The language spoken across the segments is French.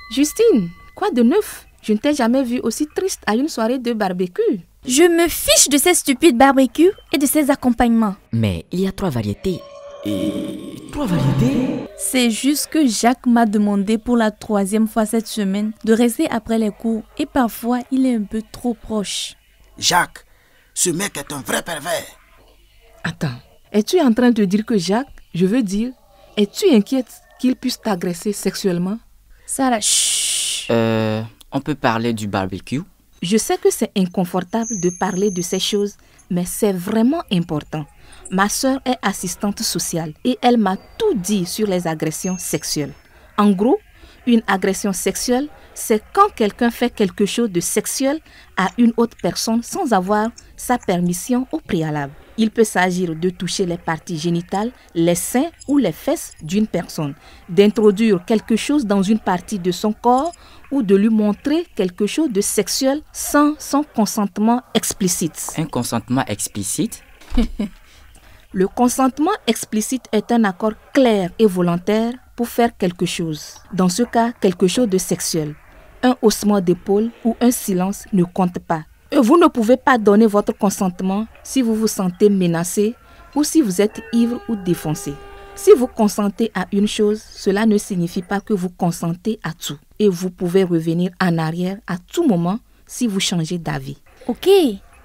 Justine, quoi de neuf? Je ne t'ai jamais vue aussi triste à une soirée de barbecue. Je me fiche de ces stupides barbecues et de ces accompagnements. Mais il y a 3 variétés. Et 3 variétés? C'est juste que Jacques m'a demandé pour la 3e fois cette semaine de rester après les cours et parfois il est un peu trop proche. Jacques, ce mec est un vrai pervers. Attends, es-tu en train de dire que Jacques, je veux dire, es-tu inquiète qu'il puisse t'agresser sexuellement? Sarah, chut. On peut parler du barbecue? Je sais que c'est inconfortable de parler de ces choses, mais c'est vraiment important. Ma sœur est assistante sociale et elle m'a tout dit sur les agressions sexuelles. En gros, une agression sexuelle, c'est quand quelqu'un fait quelque chose de sexuel à une autre personne sans avoir sa permission au préalable. Il peut s'agir de toucher les parties génitales, les seins ou les fesses d'une personne, d'introduire quelque chose dans une partie de son corps ou de lui montrer quelque chose de sexuel sans son consentement explicite. Un consentement explicite? Le consentement explicite est un accord clair et volontaire pour faire quelque chose. Dans ce cas, quelque chose de sexuel. Un haussement d'épaule ou un silence ne compte pas. Et vous ne pouvez pas donner votre consentement si vous vous sentez menacé ou si vous êtes ivre ou défoncé. Si vous consentez à une chose, cela ne signifie pas que vous consentez à tout. Et vous pouvez revenir en arrière à tout moment si vous changez d'avis. Ok,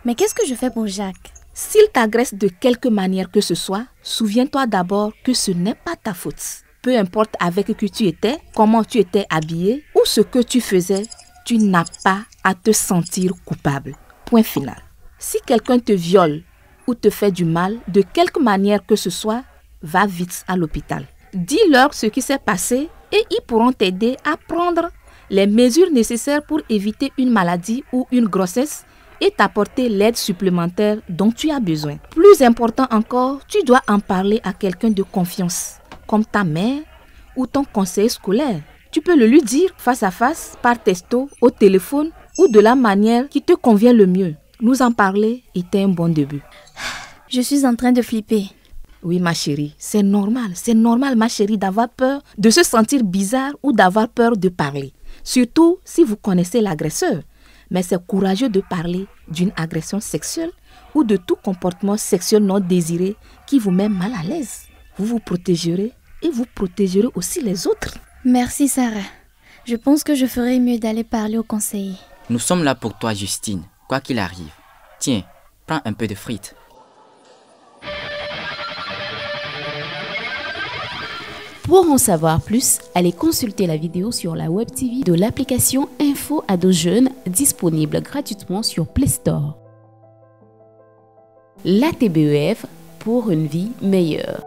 mais qu'est-ce que je fais pour Jacques? S'il t'agresse de quelque manière que ce soit, souviens-toi d'abord que ce n'est pas ta faute. Peu importe avec qui tu étais, comment tu étais habillé ou ce que tu faisais, tu n'as pas à te sentir coupable. Point final. Si quelqu'un te viole ou te fait du mal, de quelque manière que ce soit, va vite à l'hôpital. Dis-leur ce qui s'est passé et ils pourront t'aider à prendre les mesures nécessaires pour éviter une maladie ou une grossesse et t'apporter l'aide supplémentaire dont tu as besoin. Plus important encore, tu dois en parler à quelqu'un de confiance, comme ta mère ou ton conseiller scolaire. Tu peux le lui dire face à face, par texto, au téléphone ou de la manière qui te convient le mieux. Nous en parler était un bon début. Je suis en train de flipper. Oui, ma chérie, c'est normal ma chérie d'avoir peur, de se sentir bizarre ou d'avoir peur de parler. Surtout si vous connaissez l'agresseur. Mais c'est courageux de parler d'une agression sexuelle ou de tout comportement sexuel non désiré qui vous met mal à l'aise. Vous vous protégerez et vous protégerez aussi les autres. Merci Sarah. Je pense que je ferais mieux d'aller parler au conseiller. Nous sommes là pour toi, Justine, quoi qu'il arrive. Tiens, prends un peu de frites. Pour en savoir plus, allez consulter la vidéo sur la web TV de l'application Info Ado Jeunes disponible gratuitement sur Play Store. La TBEF pour une vie meilleure.